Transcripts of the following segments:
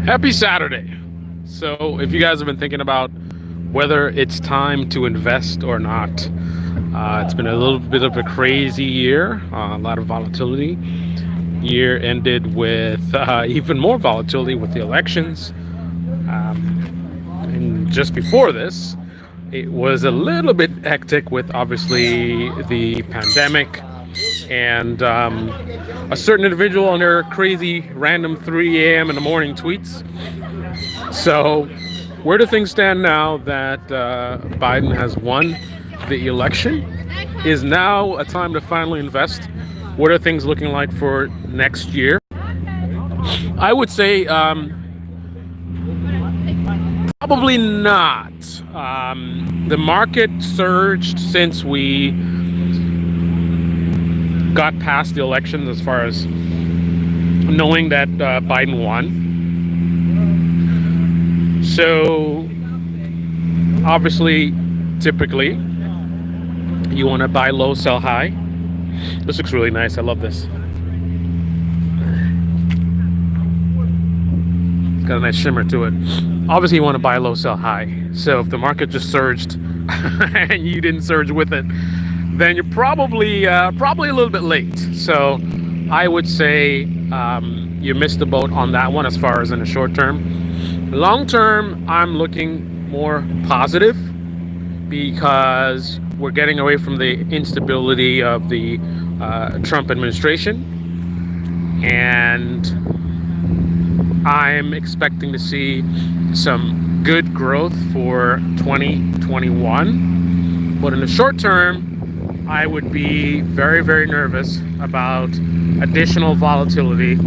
Happy Saturday. So, if you guys have been thinking about whether it's time to invest or not, it's been a little bit of a crazy year, a lot of volatility. Year ended with even more volatility with the elections. And just before this, it was a little bit hectic with obviously the pandemic and a certain individual on their crazy random 3 a.m. in the morning tweets. So, where do things stand now that Biden has won the election? Is now a time to finally invest? What are things looking like for next year? I would say probably not. The market surged since we got past the elections as far as knowing that Biden won. So, obviously, typically, you want to buy low, sell high. This looks really nice. I love this. It's got a nice shimmer to it. Obviously, you want to buy low, sell high. So, if the market just surged and you didn't surge with it, then you're probably a little bit late. So, I would say you missed the boat on that one as far as in the short term. Long term, I'm looking more positive because we're getting away from the instability of the Trump administration, and I'm expecting to see some good growth for 2021. But in the short term, I would be very, very nervous about additional volatility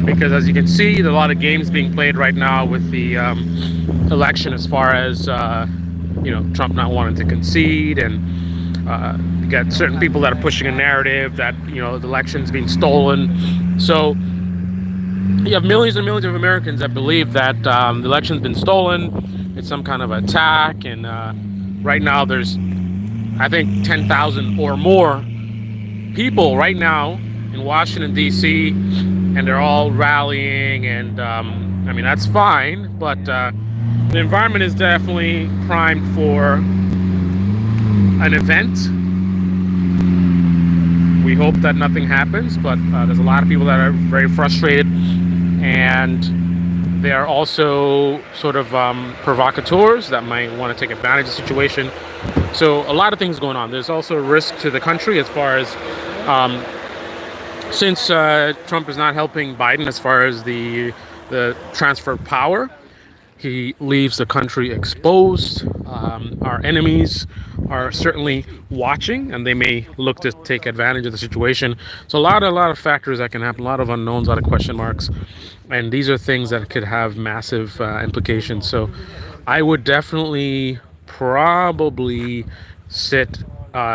because, as you can see, there are a lot of games being played right now with the election as far as Trump not wanting to concede, and you got certain people that are pushing a narrative that the election's being stolen. So you have millions and millions of Americans that believe that the election's been stolen. It's some kind of attack, and right now there's, I think, 10,000 or more people right now in Washington, D.C., and they're all rallying, and that's fine, but the environment is definitely primed for an event. We hope that nothing happens, but there's a lot of people that are very frustrated, and they are also sort of provocateurs that might want to take advantage of the situation. So a lot of things going on. There's also a risk to the country as far as since Trump is not helping Biden as far as the transfer of power. He leaves the country exposed. Our enemies are certainly watching, and they may look to take advantage of the situation. So a lot of factors that can happen, a lot of unknowns, a lot of question marks, and these are things that could have massive implications. So I would definitely probably sit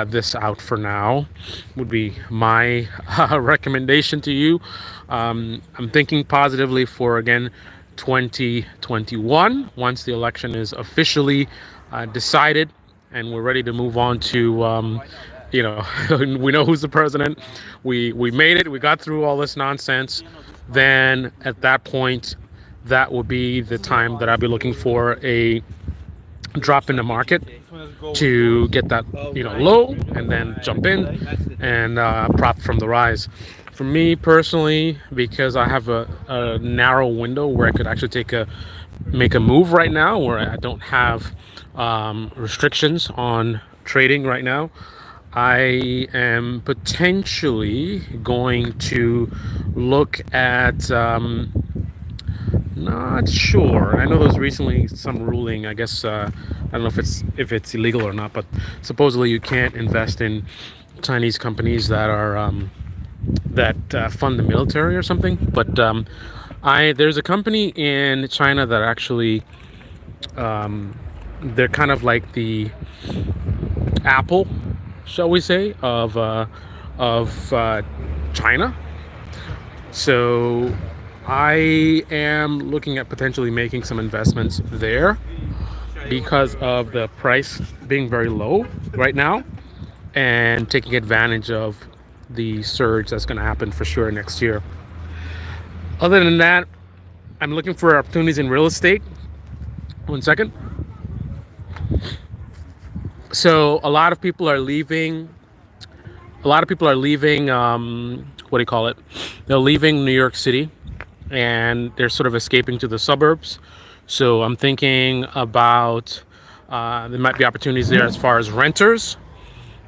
this out for now, would be my recommendation to you. I'm thinking positively for, again, 2021 once the election is officially decided and we're ready to move on to we know who's the president. We made it. We got through all this nonsense. Then at that point, that will be the time that I'll be looking for a drop in the market to get that low, and then jump in and profit from the rise. For me personally, because I have a narrow window where I could actually make a move right now, where I don't have restrictions on trading right now, I am potentially going to look at not sure. I know there was recently some ruling. I guess I don't know if it's illegal or not, but supposedly you can't invest in Chinese companies that are that fund the military or something. But there's a company in China that actually they're kind of like the Apple, shall we say, of China. So I am looking at potentially making some investments there because of the price being very low right now and taking advantage of the surge that's going to happen for sure next year. Other than that, I'm looking for opportunities in real estate. One second. So a lot of people are leaving. A lot of people are leaving. What do you call it? They're leaving New York City, and they're sort of escaping to the suburbs. So I'm thinking about there might be opportunities there as far as renters.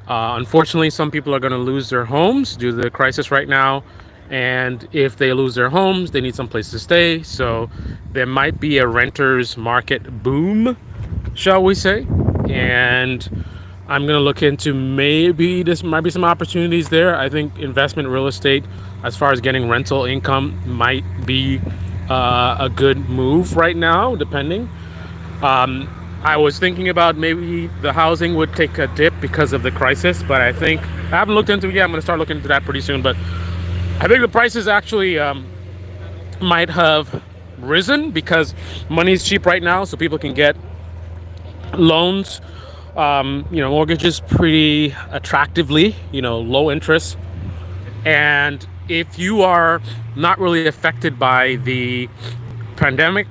Unfortunately, some people are going to lose their homes due to the crisis right now. And if they lose their homes, they need some place to stay. So there might be a renters market boom, shall we say. And I'm going to look into maybe this might be some opportunities there. I think investment real estate, as far as getting rental income, might be a good move right now, depending. Um, I was thinking about maybe the housing would take a dip because of the crisis, but I think I haven't looked into it yet. I'm going to start looking into that pretty soon. But I think the prices actually might have risen because money is cheap right now, so people can get loans, mortgages pretty attractively, low interest. And if you are not really affected by the pandemic,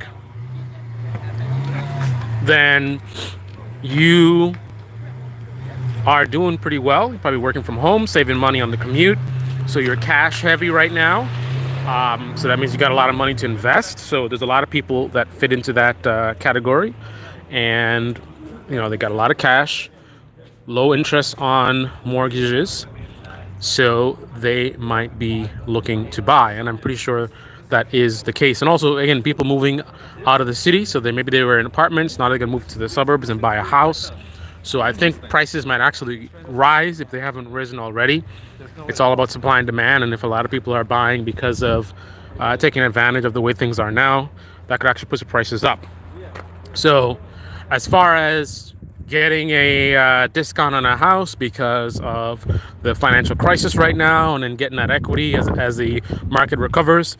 then you are doing pretty well. You're probably working from home, saving money on the commute. So you're cash heavy right now. So that means you got a lot of money to invest. So there's a lot of people that fit into that category. And, they got a lot of cash, low interest on mortgages. So they might be looking to buy. And I'm pretty sure that is the case. And also, again, people moving out of the city. So maybe they were in apartments. Now they're going to move to the suburbs and buy a house. So I think prices might actually rise if they haven't risen already. It's all about supply and demand. And if a lot of people are buying because of taking advantage of the way things are now, that could actually push the prices up. So as far as getting a discount on a house because of the financial crisis right now and then getting that equity as the market recovers,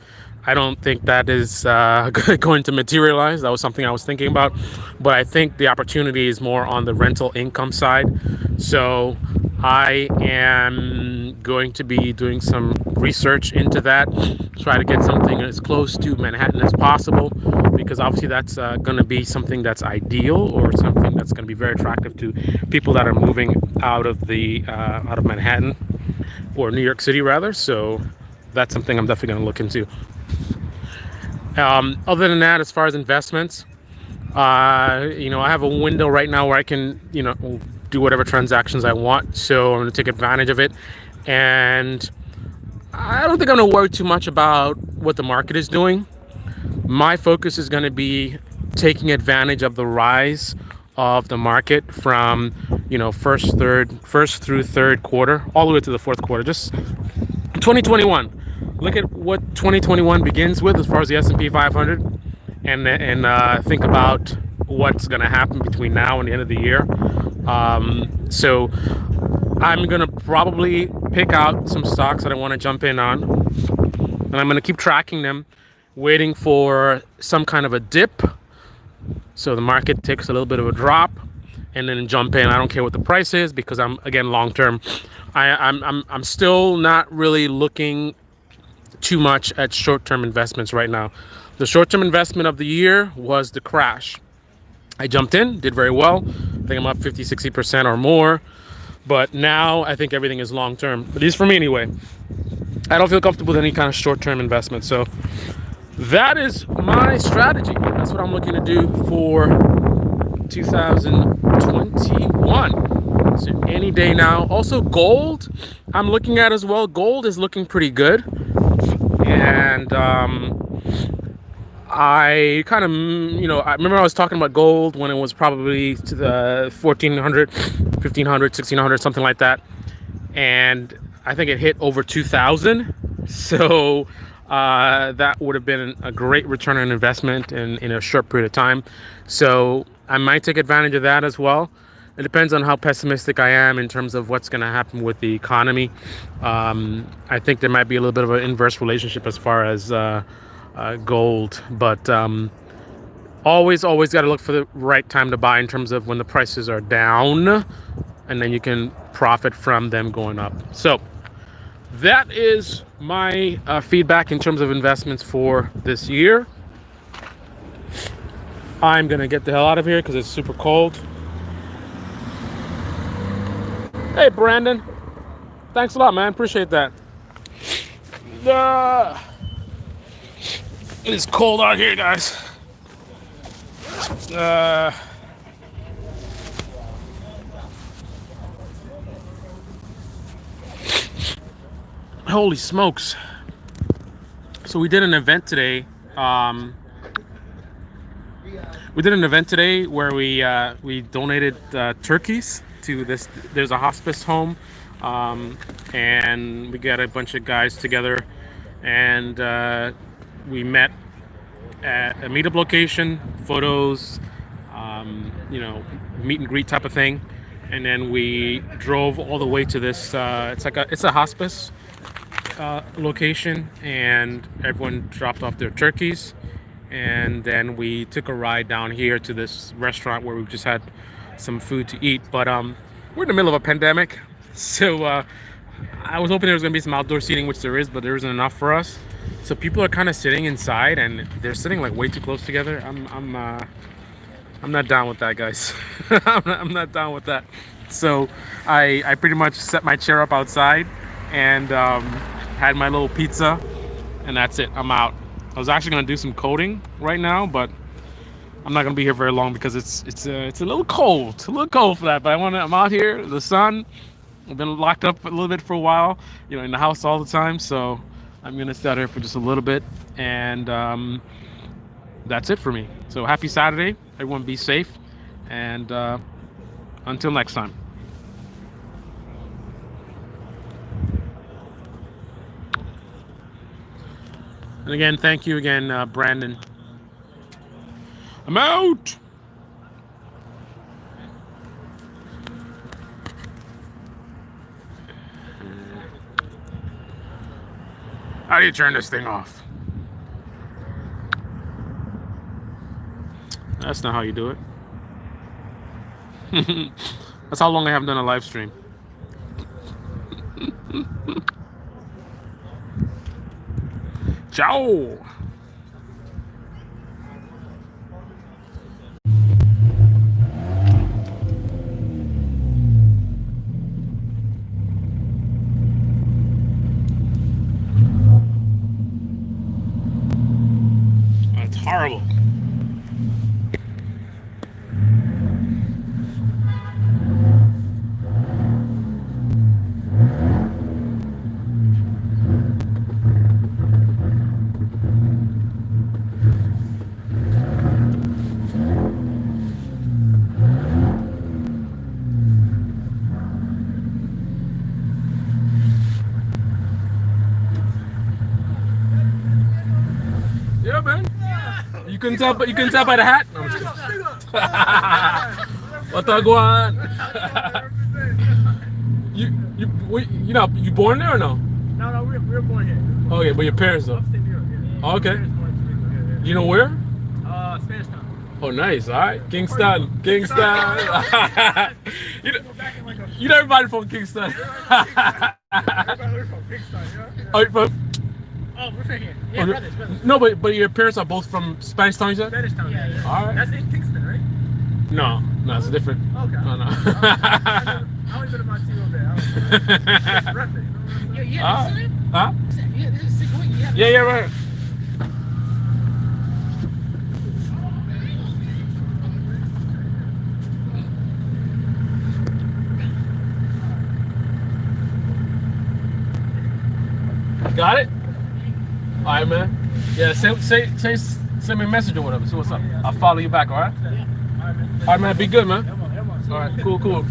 I don't think that is going to materialize. That was something I was thinking about. But I think the opportunity is more on the rental income side. So I am going to be doing some research into that, try to get something as close to Manhattan as possible, because obviously that's going to be something that's ideal or something that's going to be very attractive to people that are moving out of Manhattan or New York City rather. So that's something I'm definitely going to look into. Other than that, as far as investments, I have a window right now where I can, do whatever transactions I want. So I'm going to take advantage of it. And I don't think I'm going to worry too much about what the market is doing. My focus is going to be taking advantage of the rise of the market from, first through third quarter, all the way to the fourth quarter, just 2021. Look at what 2021 begins with as far as the S&P 500, and think about what's going to happen between now and the end of the year. So I'm going to probably pick out some stocks that I want to jump in on, and I'm going to keep tracking them, waiting for some kind of a dip. So the market takes a little bit of a drop and then jump in. I don't care what the price is because I'm, again, long term. I'm still not really looking too much at short-term investments right now. The short-term investment of the year was the crash. I jumped in, did very well. I think I'm up 50-60% or more. But now I think everything is long-term. At least for me anyway. I don't feel comfortable with any kind of short-term investment. So that is my strategy. That's what I'm looking to do for 2021. So any day now. Also gold, I'm looking at as well. Gold is looking pretty good. And I kind of, I remember I was talking about gold when it was probably to the 1400, 1500, 1600, something like that. And I think it hit over 2000. So that would have been a great return on investment in a short period of time. So I might take advantage of that as well. It depends on how pessimistic I am in terms of what's going to happen with the economy. I think there might be a little bit of an inverse relationship as far as gold, but always got to look for the right time to buy in terms of when the prices are down, and then you can profit from them going up. So that is my feedback in terms of investments for this year. I'm gonna get the hell out of here because it's super cold. Hey, Brandon. Thanks a lot, man. Appreciate that. It is cold out here, guys. Holy smokes. So we did an event today. Where we donated turkeys to this. There's a hospice home, and we got a bunch of guys together, and we met at a meetup location, photos, meet and greet type of thing, and then we drove all the way to this. It's a hospice location, and everyone dropped off their turkeys, and then we took a ride down here to this restaurant where we just had some food to eat. But we're in the middle of a pandemic, so I was hoping there was gonna be some outdoor seating, which there is, but there isn't enough for us. So people are kind of sitting inside, and they're sitting like way too close together. I'm not down with that, guys. I'm not down with that. So I pretty much set my chair up outside and had my little pizza, and that's it. I'm out. I was actually gonna do some coding right now, but I'm not gonna be here very long because it's a little cold. A little cold for that. But I'm out here. The sun. I've been locked up a little bit for a while, in the house all the time. So I'm gonna stay out here for just a little bit, and that's it for me. So happy Saturday. Everyone be safe, and until next time. And again, thank you again, Brandon. I'm out. How do you turn this thing off? That's not how you do it. That's how long I haven't done a live stream. Ciao. That's horrible. Yeah, man. You can tell, but you can tell by the hat. No, I'm just kidding. Watagwan. You born there or no? No, we were born here. Okay, but your parents though. Upstate New York. Yeah. Oh, okay. Parents born in New York, You know where? yeah. Spanish Town. Oh, nice. All right, Kingston. Kingston. you know, Back in like a. you know everybody from Kingston. Everybody from Kingston, yeah. Oh, but, Oh, we're from here. Yeah, brothers. no, but your parents are both from Spanish Town, you said? Spanish Town. Yeah. All right. That's in Kingston, right? No, it's different. Okay. No. I only been to Montego Bay. It's breathtaking. Yeah, this is it? Huh? Yeah, this is sick. Wait, Yeah, right. Got it? All right, man. Yeah, send me a message or whatever. See what's up. I'll follow you back, all right? All right, man. Be good, man. All right, cool.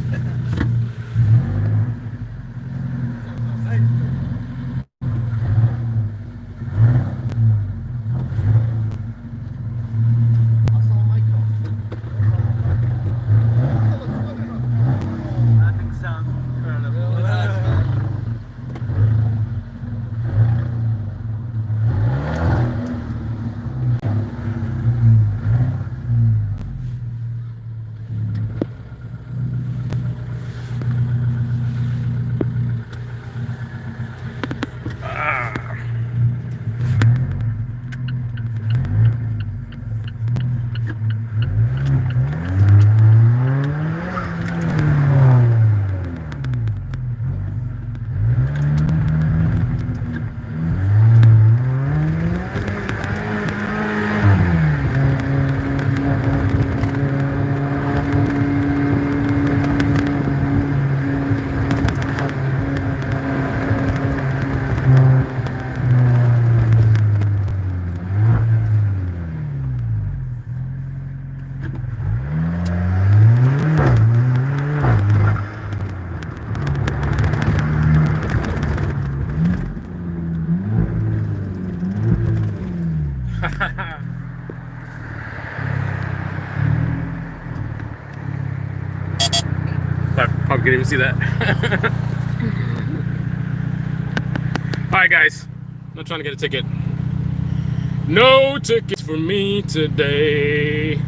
But probably didn't even see that. All right, guys. I'm not trying to get a ticket. No tickets for me today.